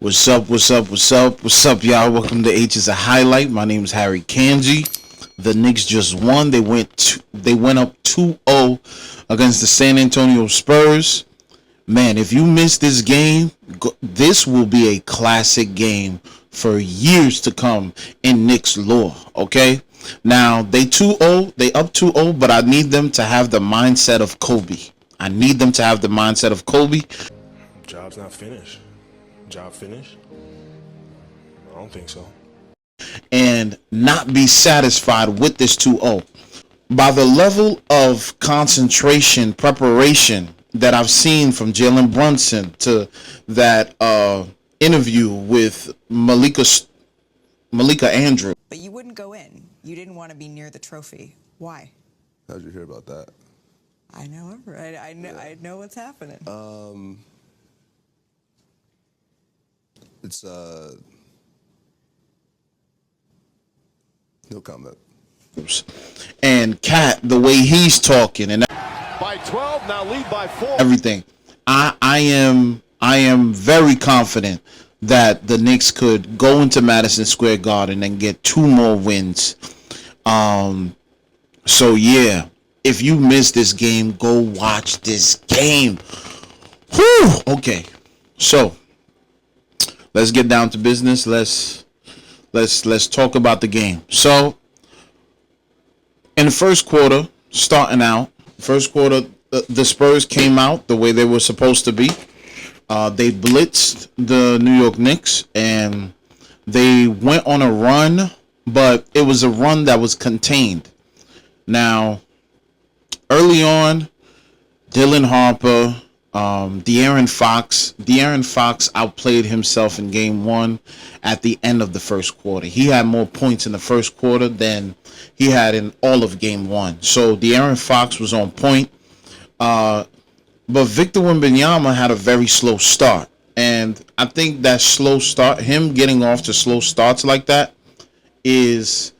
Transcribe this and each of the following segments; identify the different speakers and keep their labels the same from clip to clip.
Speaker 1: What's up, y'all? Welcome to H is a Highlight. My name is Harry Kanji. The Knicks just won. They went up 2-0 against the San Antonio Spurs. Man, if you missed this game, this will be a classic game for years to come in Knicks lore, okay? Now, they up 2-0, but I need them to have the mindset of Kobe.
Speaker 2: Job's not finished. Job finished? I don't think so.
Speaker 1: And not be satisfied with this 2-0. By the level of concentration, preparation that I've seen from Jalen Brunson to that interview with Malika Andrew.
Speaker 3: But you wouldn't go in. You didn't want to be near the trophy. Why?
Speaker 4: How'd you hear about that?
Speaker 3: I know, right? I know what's happening.
Speaker 4: It's no comment.
Speaker 1: And Cat, the way he's talking and
Speaker 5: by 12, now lead by 4.
Speaker 1: everything, I am very confident that the Knicks could go into Madison Square Garden and get 2 more wins. So yeah, if you missed this game, go watch this game. Whew, okay. So let's get down to business. Let's talk about the game. So in the first quarter, the Spurs came out the way they were supposed to be. They blitzed the New York Knicks and they went on a run, but it was a run that was contained. Now, early on, Dylan Harper, De'Aaron Fox outplayed himself in game 1 at the end of the first quarter. He had more points in the first quarter than he had in all of game 1. So De'Aaron Fox was on point. But Victor Wembanyama had a very slow start. And I think that slow start, him getting off to slow starts like that, is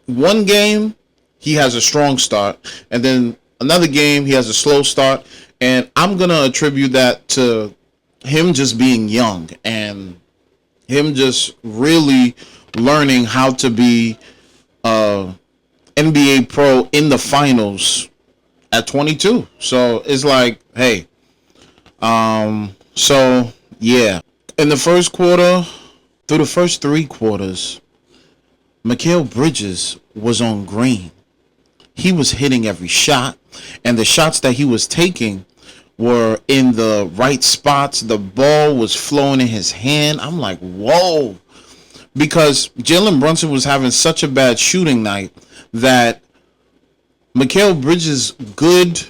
Speaker 1: one game he has a strong start, and then another game he has a slow start. And I'm going to attribute that to him just being young and him just really learning how to be an NBA pro in the finals at 22. So it's like, hey, so yeah. In the first quarter, through the first 3 quarters, Mikal Bridges was on green. He was hitting every shot, and the shots that he was taking were in the right spots. The ball was flowing in his hand. I'm like, whoa. Because Jalen Brunson was having such a bad shooting night that Mikal Bridges' good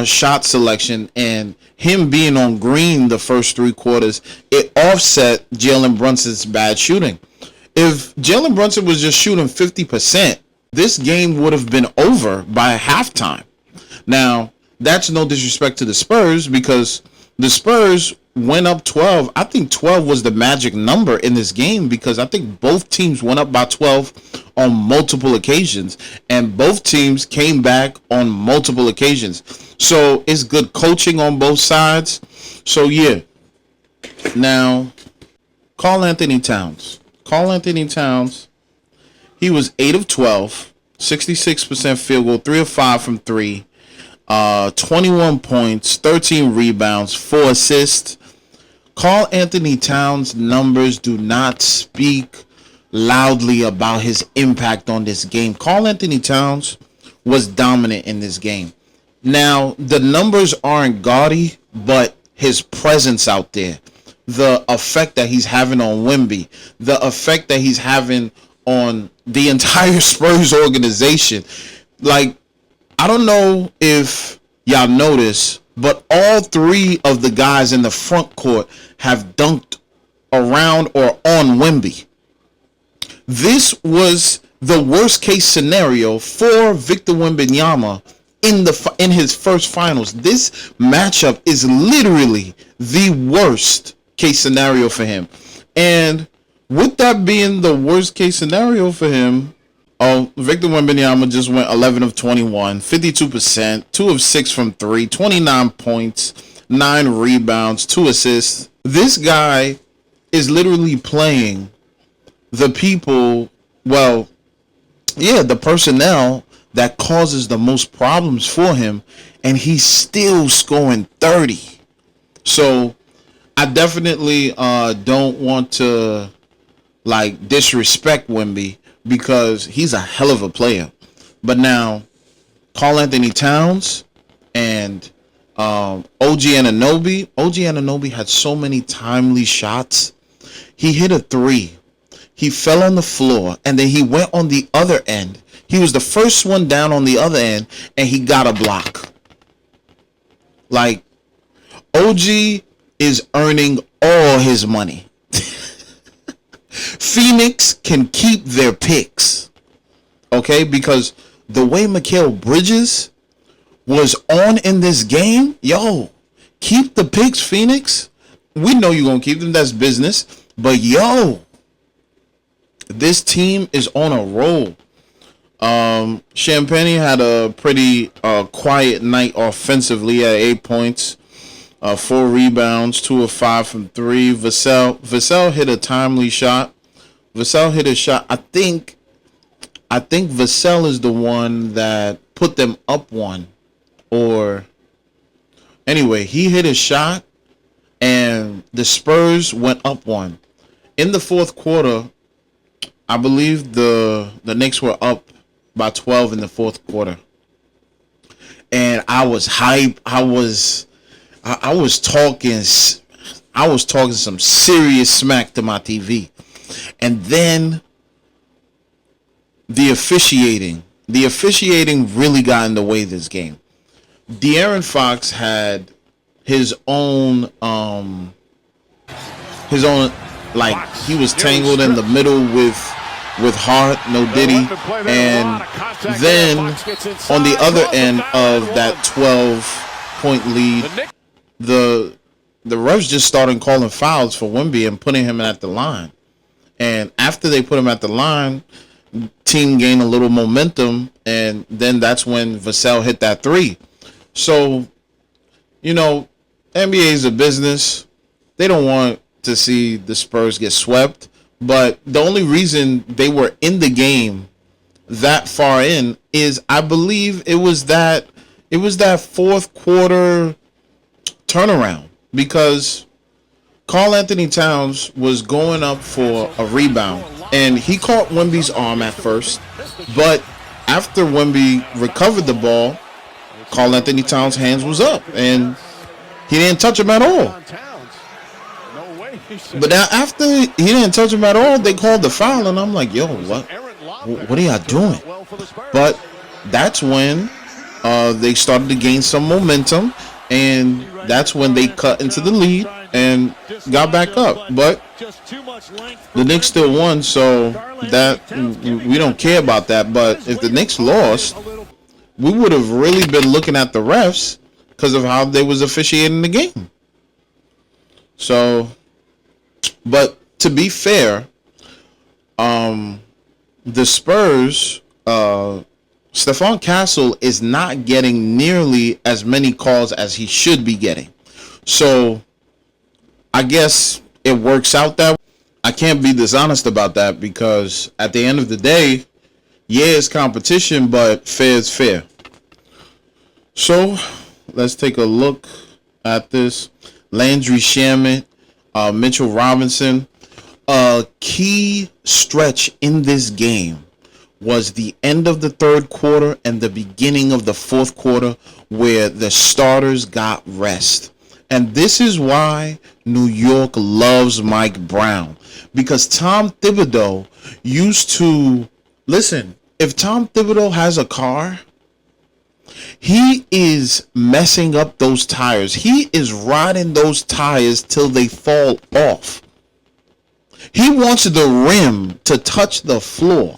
Speaker 1: shot selection and him being on green the first 3 quarters, it offset Jalen Brunson's bad shooting. If Jalen Brunson was just shooting 50%, this game would have been over by halftime. Now, that's no disrespect to the Spurs because the Spurs went up 12. I think 12 was the magic number in this game because I think both teams went up by 12 on multiple occasions and both teams came back on multiple occasions. So it's good coaching on both sides. So yeah. Now, Karl-Anthony Towns, he was 8 of 12, 66% field goal, 3 of 5 from 3. 21 points, 13 rebounds, 4 assists. Karl-Anthony Towns' numbers do not speak loudly about his impact on this game. Karl-Anthony Towns was dominant in this game. Now, the numbers aren't gaudy, but his presence out there, the effect that he's having on Wemby, the effect that he's having on the entire Spurs organization. Like, I don't know if y'all notice, but all 3 of the guys in the front court have dunked around or on Wemby. This was the worst case scenario for Victor Wembanyama in his first finals. This matchup is literally the worst case scenario for him. And with that being the worst case scenario for him, Victor Wembanyama just went 11 of 21, 52%, 2 of 6 from 3, 29 points, 9 rebounds, 2 assists. This guy is literally playing the people, well, yeah, the personnel that causes the most problems for him, and he's still scoring 30. So I definitely don't want to like disrespect Wemby because he's a hell of a player. But now Karl-Anthony Towns and OG Anunoby had so many timely shots. He hit a three. He fell on the floor, and then he went on the other end. He was the first one down on the other end, and he got a block. Like, OG is earning all his money. Phoenix can keep their picks, okay? Because the way Mikal Bridges was on in this game, yo, keep the picks, Phoenix. We know you're going to keep them. That's business. But, yo, this team is on a roll. Champagne had a pretty quiet night offensively at 8 points, 4 rebounds, 2 of 5 from 3. Vassell hit a timely shot. Vassell hit a shot. I think Vassell is the one that put them up one. Or anyway, he hit a shot and the Spurs went up one. In the fourth quarter, I believe the Knicks were up by 12 in the fourth quarter. And I was hype. I was talking some serious smack to my TV. And then the officiating really got in the way of this game. De'Aaron Fox had his own like he was tangled in the middle with Hart, no Diddy, and then on the other end of that 12-point lead, the refs just started calling fouls for Wemby and putting him at the line. And after they put him at the line, team gained a little momentum, and then that's when Vassell hit that three. So, you know, NBA is a business. They don't want to see the Spurs get swept. But the only reason they were in the game that far in is I believe it was that fourth quarter turnaround, because Karl-Anthony Towns was going up for a rebound and he caught Wemby's arm at first, but after Wemby recovered the ball, Karl-Anthony Towns' hands was up and he didn't touch him at all. But now after he didn't touch him at all, they called the foul, and I'm like, yo, what are y'all doing? But that's when they started to gain some momentum, and that's when they cut into the lead and got back up. But the Knicks still won, so that we don't care about that. But if the Knicks lost, we would have really been looking at the refs because of how they was officiating the game. So, but to be fair, the Spurs, Stephon Castle is not getting nearly as many calls as he should be getting. So I guess it works out that way. I can't be dishonest about that, because at the end of the day, yeah, it's competition, but fair is fair. So let's take a look at this. Landry Shamet, Mitchell Robinson. A key stretch in this game was the end of the third quarter and the beginning of the fourth quarter, where the starters got rest. And this is why New York loves Mike Brown, because Tom Thibodeau used to, listen, if Tom Thibodeau has a car, he is messing up those tires. He is riding those tires till they fall off. He wants the rim to touch the floor.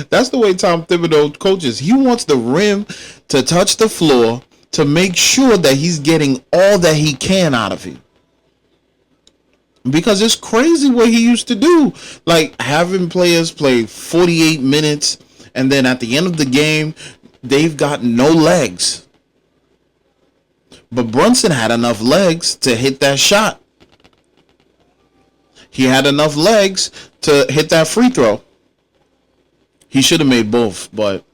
Speaker 1: That's the way Tom Thibodeau coaches. He wants the rim to touch the floor to make sure that he's getting all that he can out of it. Because it's crazy what he used to do. Like having players play 48 minutes and then at the end of the game, they've got no legs. But Brunson had enough legs to hit that shot. He had enough legs to hit that free throw. He should have made both, but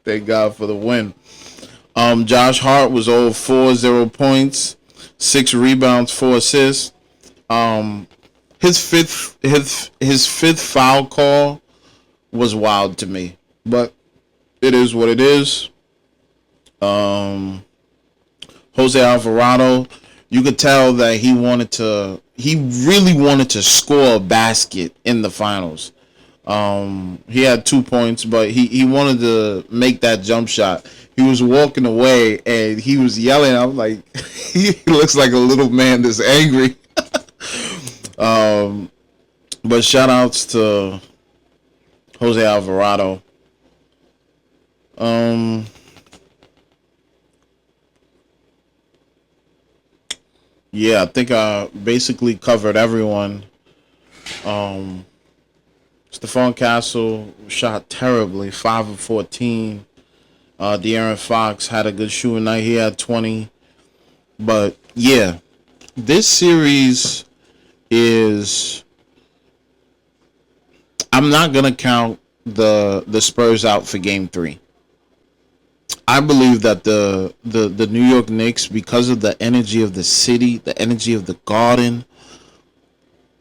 Speaker 1: thank God for the win. Josh Hart was 0-4, 0 points, 6 rebounds, 4 assists. His fifth foul call was wild to me, but it is what it is. Jose Alvarado, you could tell that he really wanted to score a basket in the finals. He had 2 points, but he wanted to make that jump shot. He was walking away and he was yelling. I'm like, he looks like a little man that's angry. But shout outs to Jose Alvarado. Yeah, I think I basically covered everyone. Stephon Castle shot terribly, 5 of 14. De'Aaron Fox had a good shooting night. He had 20. But yeah, this series is, I'm not gonna count the Spurs out for Game 3. I believe that the New York Knicks, because of the energy of the city, the energy of the Garden,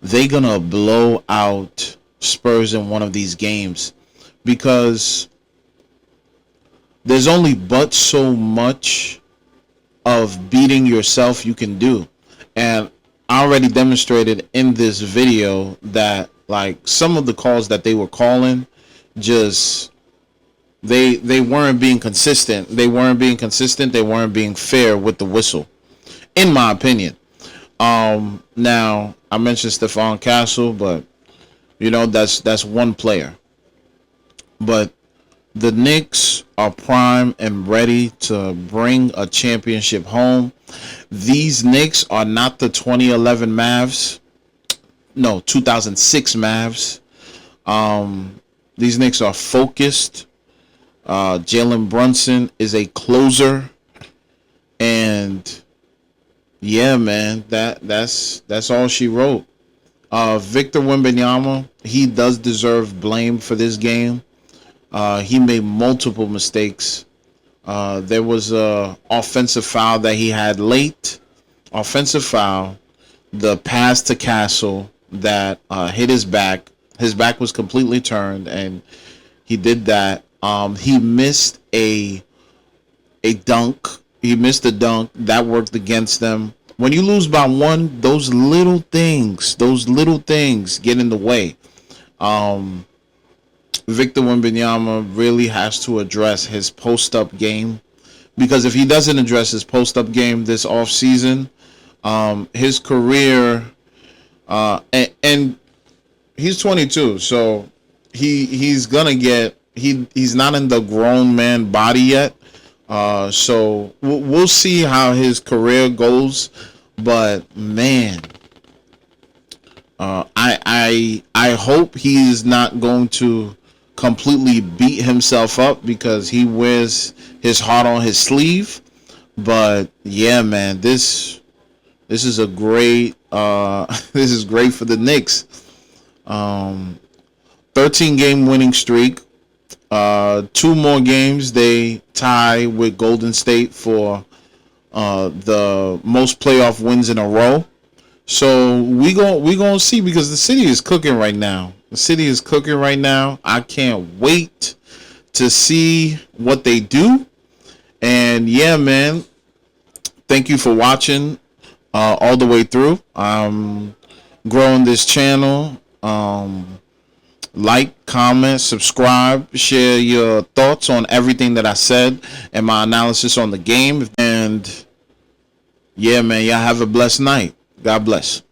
Speaker 1: they're gonna blow out Spurs in one of these games, because there's only but so much of beating yourself you can do. And I already demonstrated in this video that, like, some of the calls that they were calling, just they weren't being consistent. They weren't being fair with the whistle, in my opinion. Now I mentioned Stephon Castle, but you know, that's one player. But the Knicks are prime and ready to bring a championship home. These Knicks are not the 2011 Mavs. No, 2006 Mavs. These Knicks are focused. Jalen Brunson is a closer. And yeah, man, that's all she wrote. Victor Wembanyama, he does deserve blame for this game. He made multiple mistakes. There was a offensive foul that he had late. Offensive foul. The pass to Castle that hit his back. His back was completely turned, and he did that. He missed a dunk. He missed a dunk. That worked against them. When you lose by one, those little things get in the way. Victor Wembanyama really has to address his post-up game, because if he doesn't address his post-up game this offseason, his career, and he's 22, so he's gonna get, he's not in the grown man body yet. So we'll see how his career goes, but man, I hope he is not going to completely beat himself up, because he wears his heart on his sleeve. But yeah, man, this is a great this is great for the Knicks. 13-game winning streak. 2 more games, they tie with Golden State for the most playoff wins in a row. So we gonna see, because the city is cooking right now. I can't wait to see what they do. And yeah, man, thank you for watching all the way through. I'm growing this channel. Like, comment, subscribe, share your thoughts on everything that I said and my analysis on the game. And yeah, man, y'all have a blessed night. God bless.